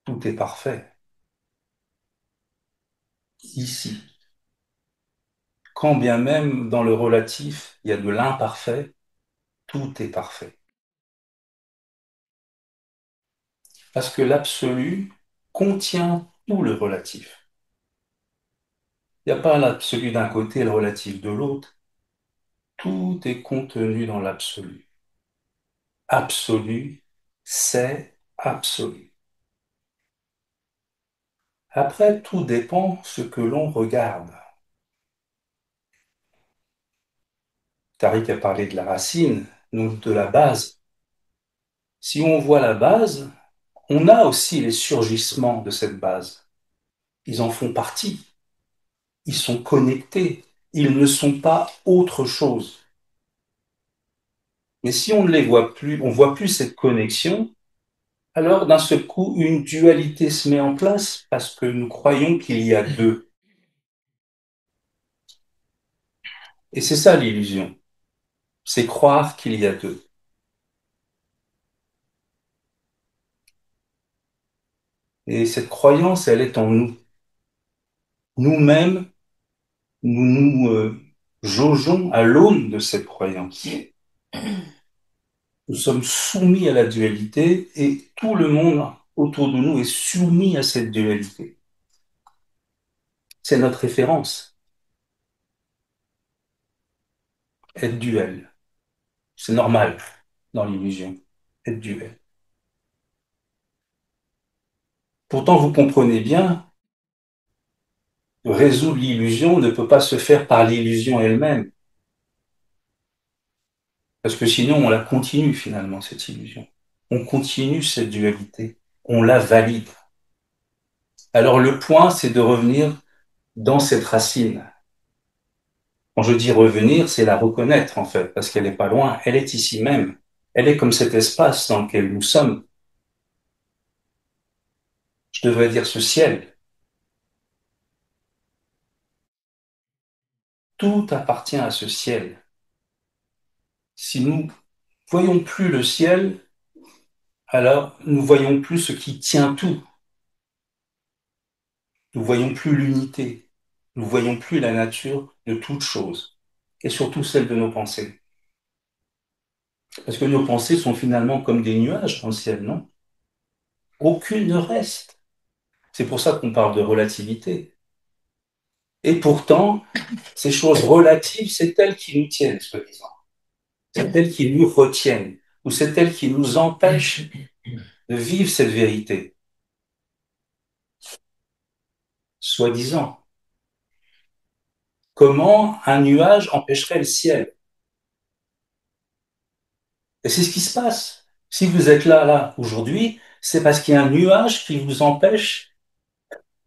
Tout est parfait ici. Quand bien même dans le relatif, il y a de l'imparfait, tout est parfait. Parce que l'absolu contient tout le relatif. Il n'y a pas l'absolu d'un côté et le relatif de l'autre. Tout est contenu dans l'absolu. Absolu, c'est absolu. Après, tout dépend ce que l'on regarde. Tariq a parlé de la racine, donc de la base. Si on voit la base, on a aussi les surgissements de cette base. Ils en font partie. Ils sont connectés. Ils ne sont pas autre chose. Mais si on ne les voit plus, on voit plus cette connexion, alors d'un seul coup, une dualité se met en place parce que nous croyons qu'il y a deux. Et c'est ça l'illusion. C'est croire qu'il y a deux. Et cette croyance, elle est en nous. Nous-mêmes, nous nous jaugeons à l'aune de cette croyance. Nous sommes soumis à la dualité et tout le monde autour de nous est soumis à cette dualité. C'est notre référence, être duel. C'est normal dans l'illusion, être duel. Pourtant, vous comprenez bien, résoudre l'illusion ne peut pas se faire par l'illusion elle-même, parce que sinon on la continue finalement, cette illusion. On continue cette dualité, on la valide. Alors le point, c'est de revenir dans cette racine. Quand je dis revenir, c'est la reconnaître en fait, parce qu'elle n'est pas loin, elle est ici même. Elle est comme cet espace dans lequel nous sommes. Je devrais dire ce ciel. Tout appartient à ce ciel. Si nous voyons plus le ciel, alors nous voyons plus ce qui tient tout. Nous voyons plus l'unité. Nous voyons plus la nature de toute chose, et surtout celle de nos pensées. Parce que nos pensées sont finalement comme des nuages dans le ciel, non? Aucune ne reste. C'est pour ça qu'on parle de relativité. Et pourtant, ces choses relatives, c'est elles qui nous tiennent, soi-disant. C'est elles qui nous retiennent, ou c'est elles qui nous empêchent de vivre cette vérité, soi-disant. Comment un nuage empêcherait le ciel? Et c'est ce qui se passe. Si vous êtes là, aujourd'hui, c'est parce qu'il y a un nuage qui vous empêche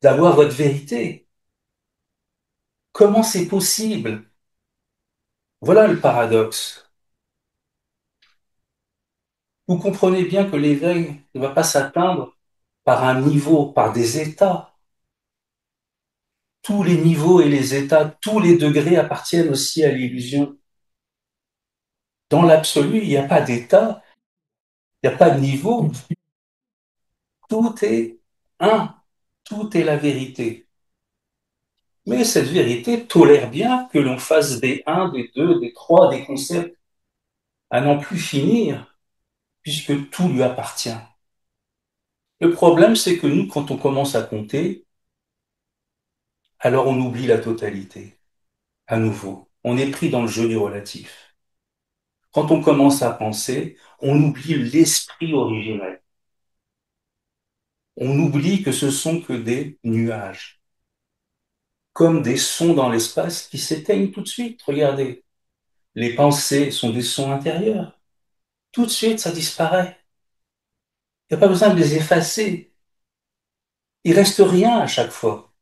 d'avoir votre vérité. Comment c'est possible? Voilà le paradoxe. Vous comprenez bien que l'éveil ne va pas s'atteindre par un niveau, par des états. Tous les niveaux et les états, tous les degrés appartiennent aussi à l'illusion. Dans l'absolu, il n'y a pas d'état, il n'y a pas de niveau. Tout est un, tout est la vérité. Mais cette vérité tolère bien que l'on fasse des un, des deux, des trois, des concepts à n'en plus finir, puisque tout lui appartient. Le problème, c'est que nous, quand on commence à compter, alors on oublie la totalité, à nouveau. On est pris dans le jeu du relatif. Quand on commence à penser, on oublie l'esprit originel. On oublie que ce sont que des nuages, comme des sons dans l'espace qui s'éteignent tout de suite. Regardez, les pensées sont des sons intérieurs. Tout de suite, ça disparaît. Il n'y a pas besoin de les effacer. Il reste rien à chaque fois.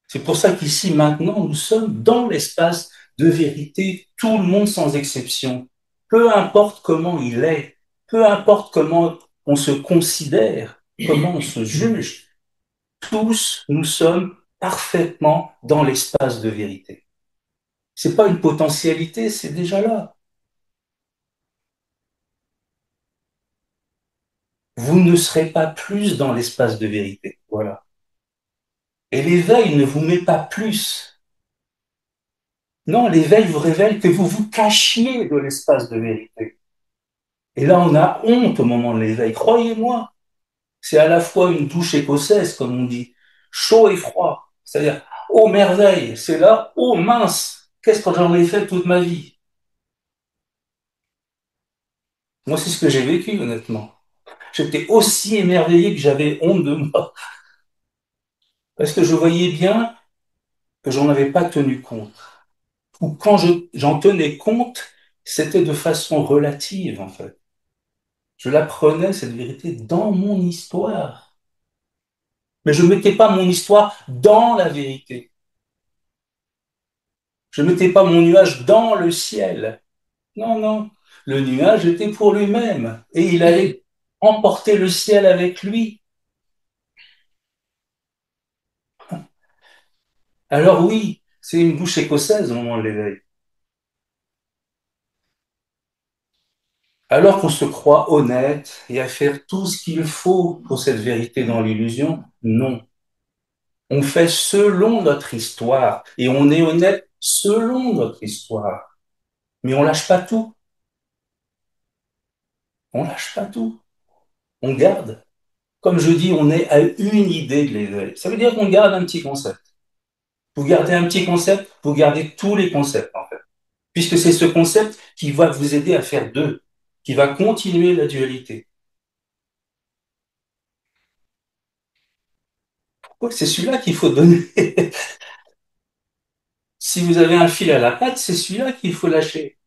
C'est pour ça qu'ici, maintenant, nous sommes dans l'espace de vérité, tout le monde sans exception. Peu importe comment il est, peu importe comment on se considère, comment on se juge, tous nous sommes parfaitement dans l'espace de vérité. C'est pas une potentialité, c'est déjà là. Vous ne serez pas plus dans l'espace de vérité. Voilà. Et l'éveil ne vous met pas plus. Non, l'éveil vous révèle que vous vous cachiez de l'espace de vérité. Et là, on a honte au moment de l'éveil. Croyez-moi, c'est à la fois une douche écossaise, comme on dit, chaud et froid. C'est-à-dire, oh merveille, c'est là, oh mince, qu'est-ce que j'en ai fait toute ma vie? Moi, c'est ce que j'ai vécu, honnêtement. J'étais aussi émerveillé que j'avais honte de moi, parce que je voyais bien que j'en avais pas tenu compte. Ou quand j'en tenais compte, c'était de façon relative, en fait. Je l'apprenais, cette vérité, dans mon histoire. Mais je ne mettais pas mon histoire dans la vérité. Je ne mettais pas mon nuage dans le ciel. Non, non. Le nuage était pour lui-même et il allait emporter le ciel avec lui. Alors oui, c'est une bouche écossaise au moment de l'éveil. Alors qu'on se croit honnête et à faire tout ce qu'il faut pour cette vérité dans l'illusion, non. On fait selon notre histoire et on est honnête selon notre histoire. Mais on lâche pas tout. On lâche pas tout. On garde. Comme je dis, on est à une idée de l'éveil. Ça veut dire qu'on garde un petit concept. Vous gardez un petit concept, vous gardez tous les concepts, en fait. Puisque c'est ce concept qui va vous aider à faire deux, qui va continuer la dualité. Pourquoi c'est celui-là qu'il faut donner. Si vous avez un fil à la patte, c'est celui-là qu'il faut lâcher.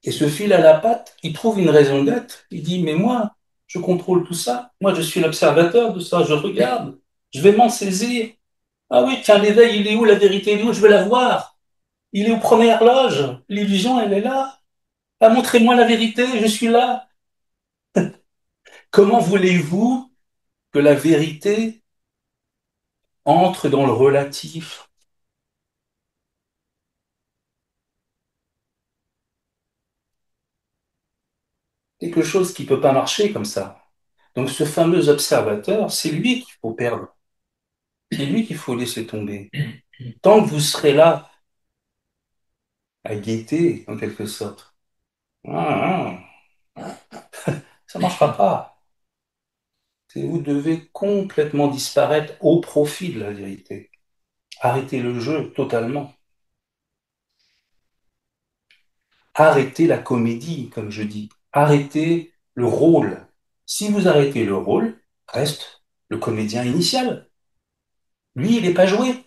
Et ce fil à la patte, il trouve une raison d'être. Il dit, mais moi, je contrôle tout ça. Moi, je suis l'observateur de ça. Je regarde. Je vais m'en saisir. Ah oui, tiens, l'éveil, il est où? La vérité, il est où? Je veux la voir. Il est aux premières loges. L'illusion, elle est là. Ah, montrez-moi la vérité, je suis là. Comment voulez-vous que la vérité entre dans le relatif? Quelque chose qui ne peut pas marcher comme ça. Donc ce fameux observateur, c'est lui qu'il faut perdre. C'est lui qu'il faut laisser tomber. Tant que vous serez là à guetter, en quelque sorte, ah, ça ne marchera pas. Vous devez complètement disparaître au profit de la vérité. Arrêtez le jeu totalement. Arrêtez la comédie, comme je dis. Arrêtez le rôle. Si vous arrêtez le rôle, reste le comédien initial. Lui, il n'est pas joué.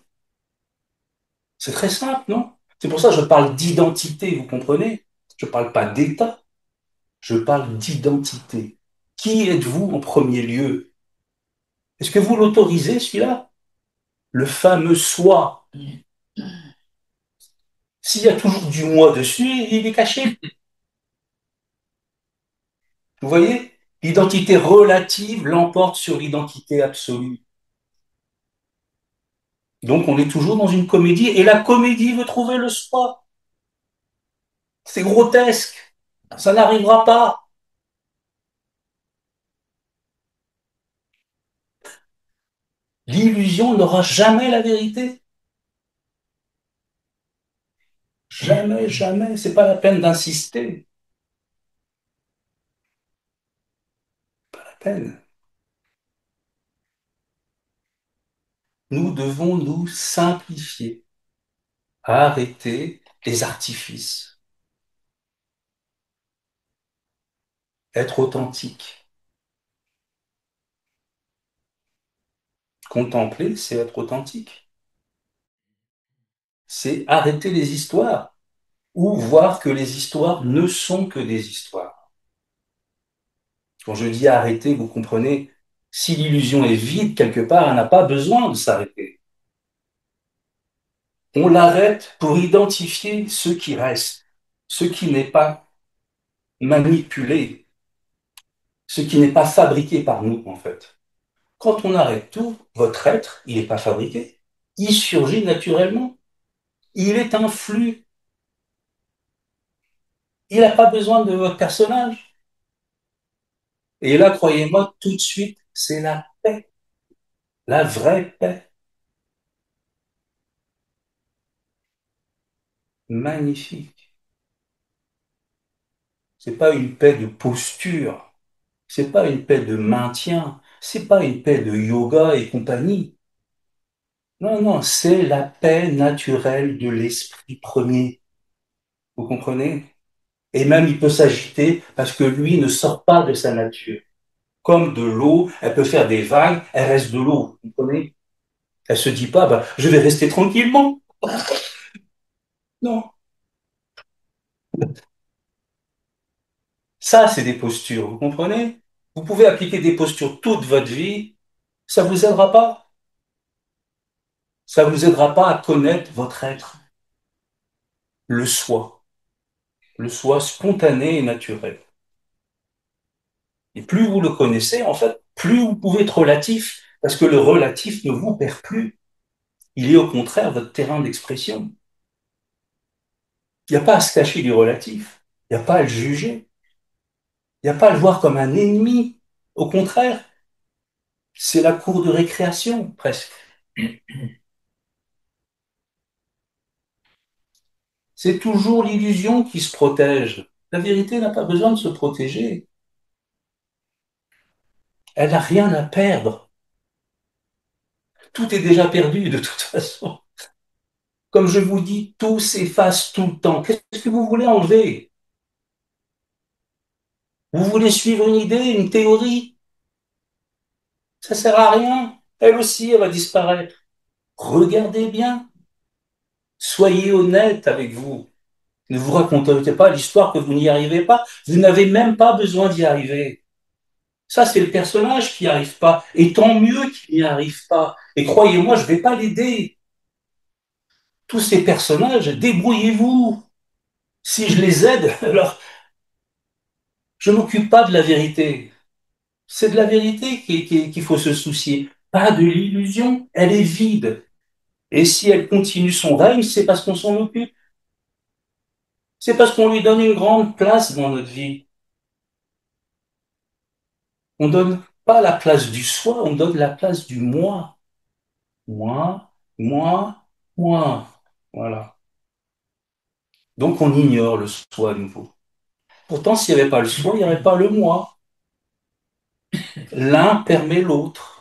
C'est très simple, non? C'est pour ça que je parle d'identité, vous comprenez? Je ne parle pas d'état, je parle d'identité. Qui êtes-vous en premier lieu? Est-ce que vous l'autorisez, celui-là? Le fameux soi. S'il y a toujours du moi dessus, il est caché. Vous voyez? L'identité relative l'emporte sur l'identité absolue. Donc on est toujours dans une comédie et la comédie veut trouver le soi. C'est grotesque. Ça n'arrivera pas. L'illusion n'aura jamais la vérité. Jamais, jamais. C'est pas la peine d'insister. Pas la peine. Nous devons nous simplifier, arrêter les artifices, être authentique. Contempler, c'est être authentique. C'est arrêter les histoires ou voir que les histoires ne sont que des histoires. Quand je dis arrêter, vous comprenez, si l'illusion est vide quelque part, elle n'a pas besoin de s'arrêter. On l'arrête pour identifier ce qui reste, ce qui n'est pas. manipuler ce qui n'est pas fabriqué par nous, en fait. Quand on arrête tout, votre être, il n'est pas fabriqué. Il surgit naturellement. Il est un flux. Il n'a pas besoin de votre personnage. Et là, croyez-moi, tout de suite, c'est la paix, la vraie paix. Magnifique. C'est pas une paix de posture. C'est pas une paix de maintien. C'est pas une paix de yoga et compagnie. Non, non, c'est la paix naturelle de l'esprit premier. Vous comprenez? Et même il peut s'agiter parce que lui ne sort pas de sa nature. Comme de l'eau, elle peut faire des vagues, elle reste de l'eau. Vous comprenez? Elle se dit pas, bah, je vais rester tranquillement. Non. Ça, c'est des postures. Vous comprenez? Vous pouvez appliquer des postures toute votre vie. Ça vous aidera pas. Ça vous aidera pas à connaître votre être, le soi. Le soi spontané et naturel. Et plus vous le connaissez, en fait, plus vous pouvez être relatif, parce que le relatif ne vous perd plus. Il est au contraire votre terrain d'expression. Il n'y a pas à se cacher du relatif. Il n'y a pas à le juger. Il n'y a pas à le voir comme un ennemi. Au contraire, c'est la cour de récréation, presque. C'est toujours l'illusion qui se protège. La vérité n'a pas besoin de se protéger. Elle n'a rien à perdre. Tout est déjà perdu de toute façon. Comme je vous dis, tout s'efface tout le temps. Qu'est-ce que vous voulez enlever? Vous voulez suivre une idée, une théorie? Ça sert à rien. Elle aussi, elle va disparaître. Regardez bien. Soyez honnête avec vous. Ne vous racontez pas l'histoire que vous n'y arrivez pas. Vous n'avez même pas besoin d'y arriver. Ça, c'est le personnage qui n'y arrive pas. Et tant mieux qu'il n'y arrive pas. Et croyez-moi, je ne vais pas l'aider. Tous ces personnages, débrouillez-vous. Si je les aide, alors je ne m'occupe pas de la vérité. C'est de la vérité qu'il faut se soucier, pas de l'illusion. Elle est vide. Et si elle continue son règne, c'est parce qu'on s'en occupe. C'est parce qu'on lui donne une grande place dans notre vie. On donne pas la place du soi, on donne la place du moi. Moi, moi, moi. Voilà. Donc on ignore le soi à nouveau. Pourtant, s'il n'y avait pas le soi, il n'y aurait pas le moi. L'un permet l'autre.